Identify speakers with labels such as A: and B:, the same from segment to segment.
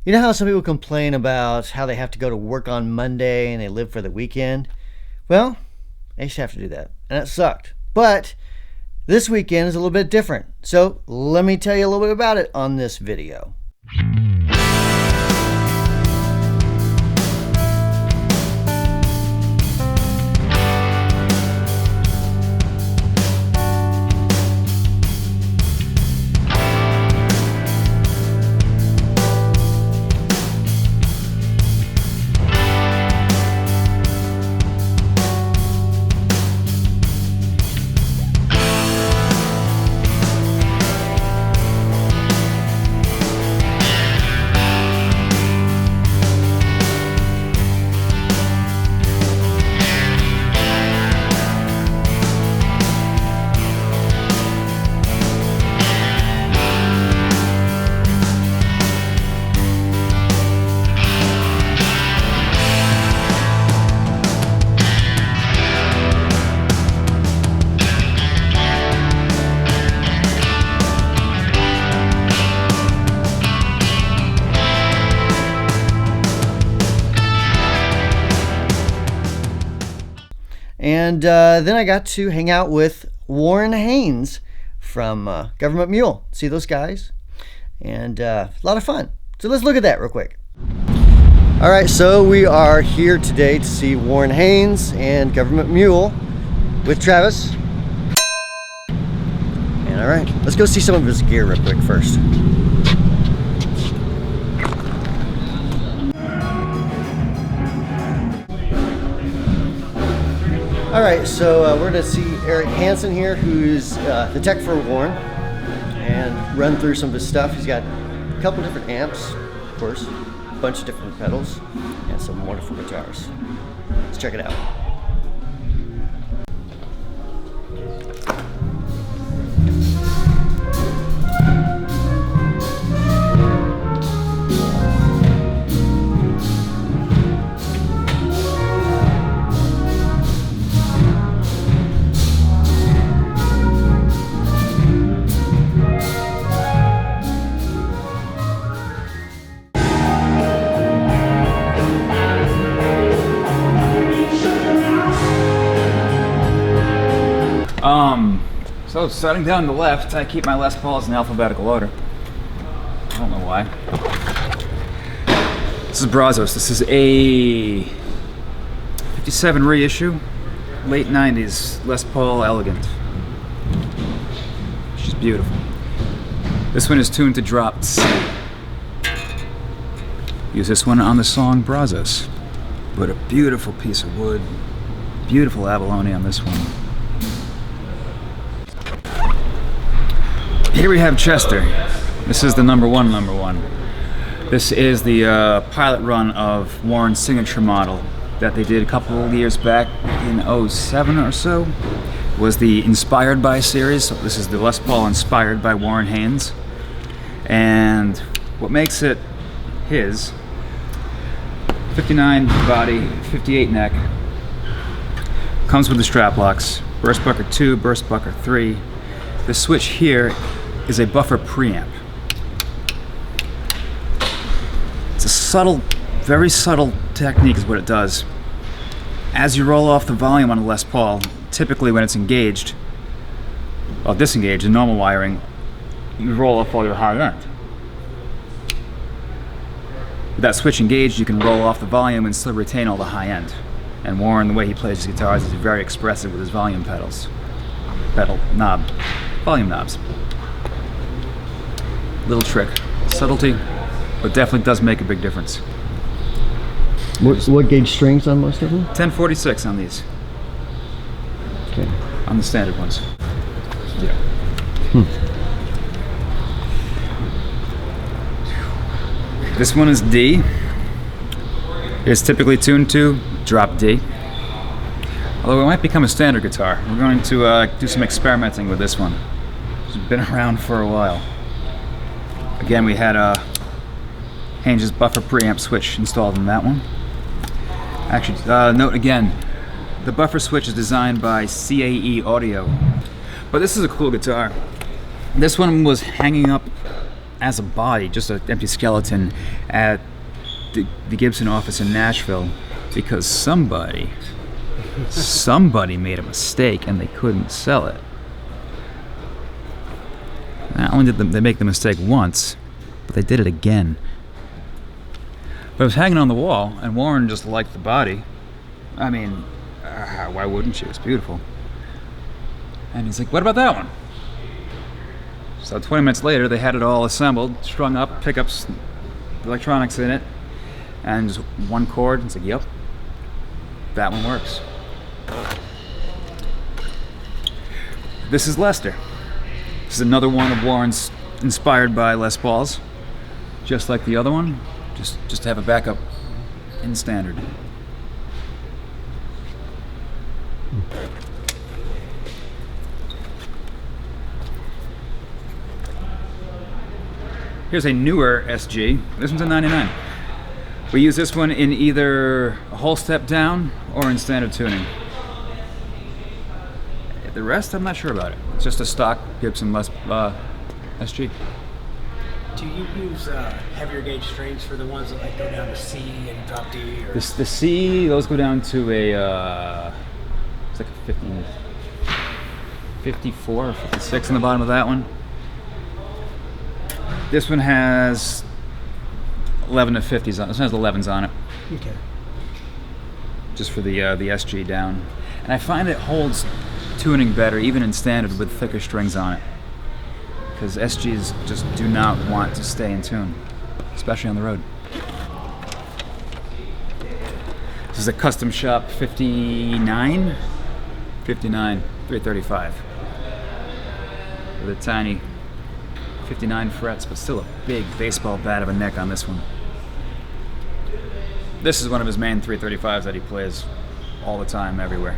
A: You know how some people complain about how they have to go to work on Monday and they live for the weekend? Well, I used to have to do that, and it sucked. But this weekend is a little bit different. So let me tell you a little bit about it on this video. And then I got to hang out with Warren Haynes from Gov't Mule. See those guys? And a lot of fun. So let's look at that real quick. All right, so we are here today to see Warren Haynes and Gov't Mule with Travis. And all right, let's go see some of his gear real quick first. All right, so we're gonna see Eric Hansen here, who's the tech for Warren, and run through some of his stuff. He's got a couple different amps, of course, a bunch of different pedals, and some wonderful guitars. Let's check it out.
B: So starting down the left, I keep my Lespauls in alphabetical order. I don't know why. This is Brazos. This is a 57 reissue, late 90s Les Paul Elegant. She's beautiful. This one is tuned to drop C. Use this one on the song Brazos. But a beautiful piece of wood. Beautiful abalone on this one. Here we have Chester. This is the number one. This is the pilot run of Warren's signature model that they did a couple of years back in '07 or so. It was the Inspired By series. So this is the Les Paul inspired by Warren Haynes. And what makes it his, 59 body, 58 neck, comes with the strap locks, burst bucker 2, burst bucker 3. The switch here is a buffer preamp. It's a subtle, very subtle technique is what it does. As you roll off the volume on a Les Paul, typically when it's engaged, or disengaged in normal wiring, you roll off all your high end. With that switch engaged, you can roll off the volume and still retain all the high end. And Warren, the way he plays his guitars, is very expressive with his volume pedals. Volume knobs. Little trick, subtlety, but definitely does make a big difference.
A: What gauge strings on most of them?
B: 1046 on these.
A: Okay.
B: On the standard ones. Yeah. This one is D. It's typically tuned to drop D. Although it might become a standard guitar. We're going to do some experimenting with this one. It's been around for a while. Again, we had Haynes' buffer preamp switch installed in that one. Actually, note again, the buffer switch is designed by CAE Audio. But this is a cool guitar. This one was hanging up as a body, just an empty skeleton, at the Gibson office in Nashville because somebody made a mistake and they couldn't sell it. Not only did they make the mistake once, but they did it again. But it was hanging on the wall, and Warren just liked the body. I mean, why wouldn't you? It's beautiful. And he's like, what about that one? So 20 minutes later, they had it all assembled, strung up, pickups, electronics in it, and just one chord. It's like, yep, that one works. This is Lester. This is another one of Warren's inspired by Lespaul's, just like the other one, just to have a backup in standard. Here's a newer SG. This one's a 99. We use this one in either a whole step down or in standard tuning. The rest, I'm not sure about it. It's just a stock Gibson SG.
C: Do you use heavier gauge strings for the ones that like go down to C and drop D? Or?
B: The C, those go down to a, it's like a 54 or 56 on the bottom of that one. This one has 11 to 50s on it. This one has 11s on it.
C: Okay.
B: Just for the SG down. And I find it holds tuning better, even in standard with thicker strings on it. Because SGs just do not want to stay in tune, especially on the road. This is a custom shop 59, 335. With a tiny 59 frets, but still a big baseball bat of a neck on this one. This is one of his main 335s that he plays all the time, everywhere.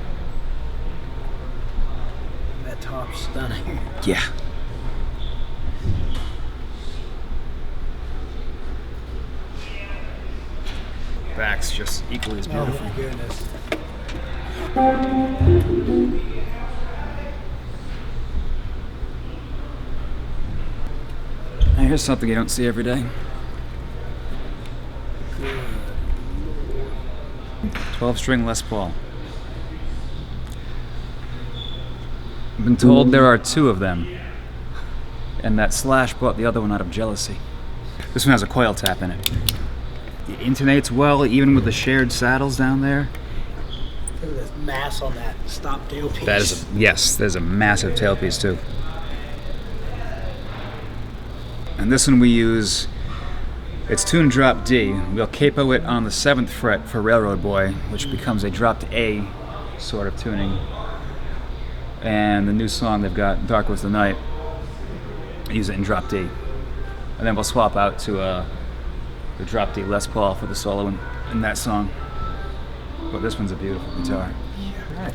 C: That top's stunning.
B: Yeah. Back's just equally as beautiful.
C: Oh my goodness.
B: Now here's something you don't see every day. 12-string Lespaul. I've been told there are two of them, and that Slash bought the other one out of jealousy. This one has a coil tap in it. It intonates well, even with the shared saddles down there.
C: Look at this mass on that stop tailpiece.
B: That is, yes, there's a massive tailpiece too. And this one we use, it's tuned drop D. We'll capo it on the 7th fret for Railroad Boy, which becomes a dropped A sort of tuning. And the new song they've got, Dark Was the Night, I use it in drop D. And then we'll swap out to the drop D Les Paul for the solo in that song. But this one's a beautiful guitar. Right.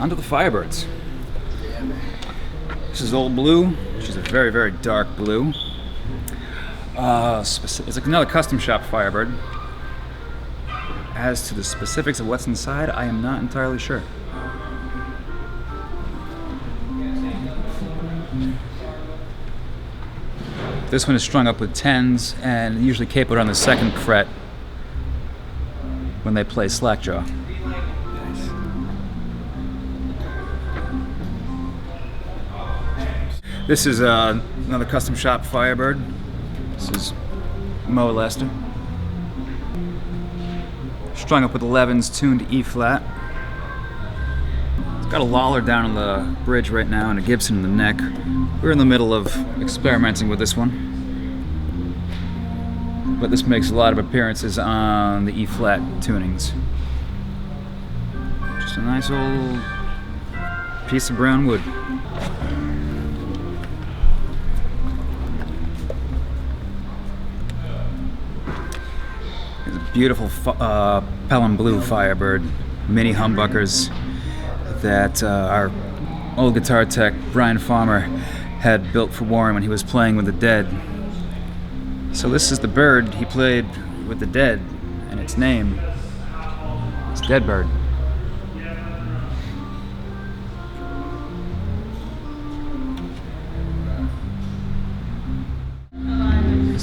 B: On to the Firebirds. This is Old Blue, which is a very, very dark blue. It's like another custom shop Firebird. As to the specifics of what's inside, I am not entirely sure. This one is strung up with 10s and usually capoed on the 2nd fret when they play slackjaw. This is another custom shop Firebird. This is Mo Lester. Strung up with 11s, tuned E flat. It's got a Lawler down on the bridge right now and a Gibson in the neck. We're in the middle of experimenting with this one. But this makes a lot of appearances on the E flat tunings. Just a nice old piece of brown wood. Beautiful Pelham Blue Firebird, mini humbuckers that our old guitar tech Brian Farmer had built for Warren when he was playing with the Dead. So this is the bird he played with the Dead, and its name is Dead Bird.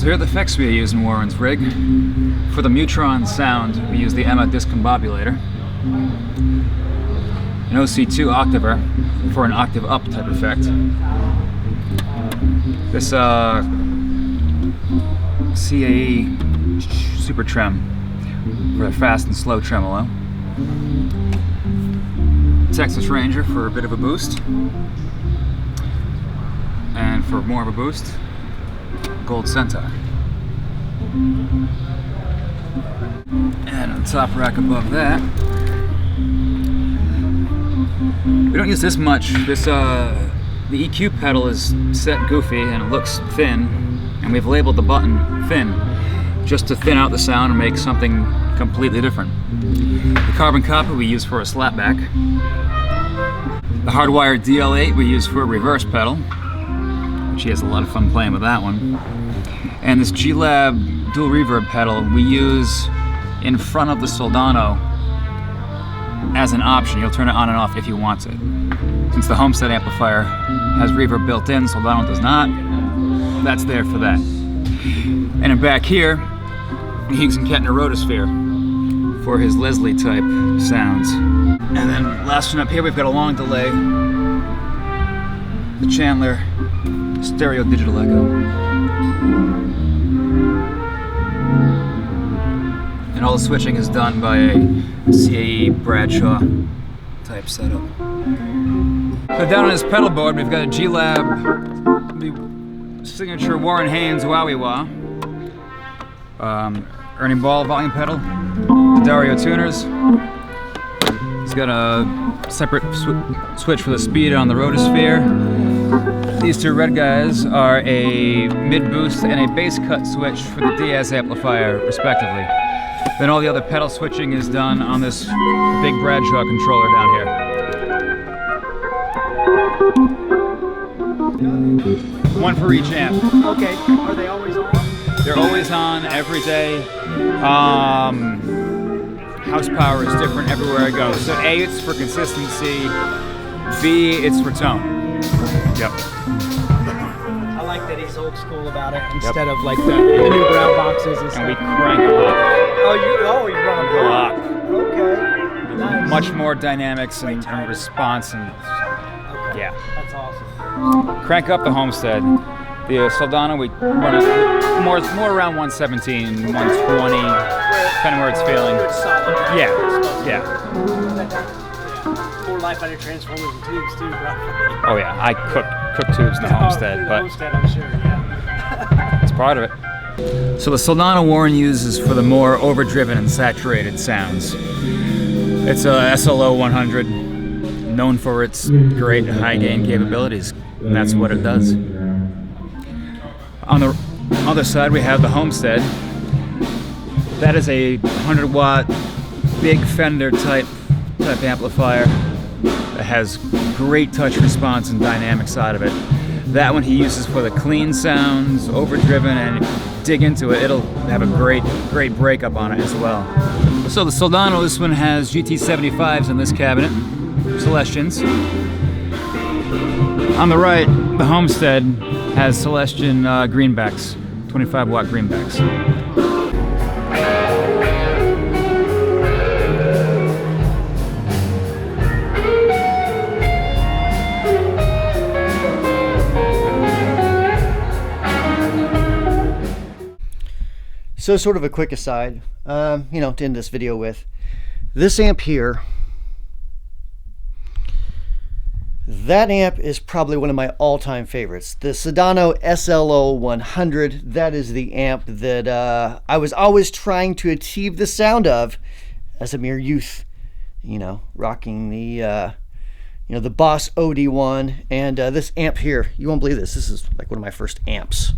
B: So here are the effects we use in Warren's rig. For the Mutron sound, we use the Emma discombobulator. An OC2 octaver for an octave up type effect. This CAE Super Trem for a fast and slow tremolo. Texas Ranger for a bit of a boost. And for more of a boost, Gold Centaur. And on the top rack above that, we don't use this much. The EQ pedal is set goofy and it looks thin, and we've labeled the button thin just to thin out the sound and make something completely different. The carbon copper we use for a slapback. The hardwired DL8 we use for a reverse pedal. She has a lot of fun playing with that one. And this G-Lab dual reverb pedal we use in front of the Soldano as an option. You'll turn it on and off if you want it. Since the Homestead amplifier has reverb built in, Soldano does not, that's there for that. And in back here, he using Kettner Rotosphere for his Leslie type sounds. And then last one up here, we've got a long delay. The Chandler Stereo Digital Echo. And all the switching is done by a CAE Bradshaw type setup. So down on this pedal board, we've got a G-Lab, the signature Warren Haynes Wowie Wah. Ernie Ball volume pedal, Dario tuners. He's got a separate switch for the speed on the Rotosphere. These two red guys are a mid-boost and a bass cut switch for the Diaz amplifier, respectively. Then all the other pedal switching is done on this big Bradshaw controller down here. One for each amp.
C: Okay. Are they always on?
B: They're always on every day. House power is different everywhere I go. So A, it's for consistency. B, it's for tone. Yep.
C: I like that he's old school about it instead of like the new brown boxes and stuff.
B: And we crank a lot.
C: You run a block. Okay. Nice.
B: Much more dynamics and response and
C: Okay.
B: yeah.
C: That's awesome.
B: Crank up the Homestead. The Soldano we run it more around 117, 120, depending where it's feeling.
C: It's solid.
B: Yeah.
C: More life out of transformers and tubes too, bro.
B: Oh yeah, I cook tubes in the Homestead, but
C: Homestead, I'm sure, yeah.
B: it's part of it. So the Soldano Warren uses for the more overdriven and saturated sounds. It's a SLO 100, known for its great high gain capabilities, and that's what it does. On the other side, we have the Homestead. That is a 100-watt, big Fender type amplifier that has great touch response and dynamics out of it. That one he uses for the clean sounds, overdriven, and dig into it, it'll have a great breakup on it as well. So the Soldano, this one has GT75s in this cabinet, Celestians. On the right, the Homestead has Celestion greenbacks, 25-watt greenbacks.
A: So sort of a quick aside, to end this video with, this amp here, that amp is probably one of my all-time favorites. The Soldano SLO 100, that is the amp that I was always trying to achieve the sound of as a mere youth, rocking the the Boss OD1, and this amp here, you won't believe this is like one of my first amps.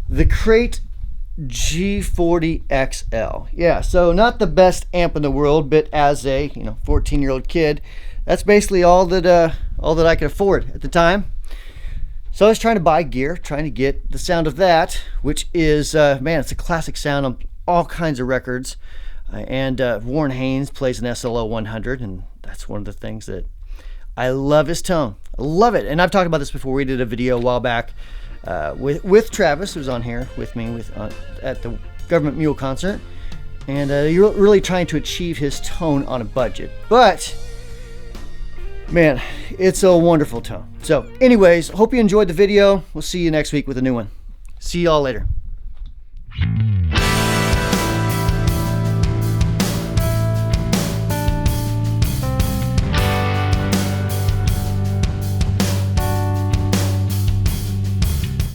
A: The Crate G40XL. Yeah, so not the best amp in the world, but as a 14-year-old kid, that's basically all that I could afford at the time. So I was trying to buy gear, trying to get the sound of that, which is it's a classic sound on all kinds of records. And Warren Haynes plays an SLO 100, and that's one of the things that I love his tone. I love it. And I've talked about this before. We did a video a while back with Travis, who's on here with me at the Gov't Mule concert. And you're really trying to achieve his tone on a budget. But, man, it's a wonderful tone. So, anyways, hope you enjoyed the video. We'll see you next week with a new one. See y'all later.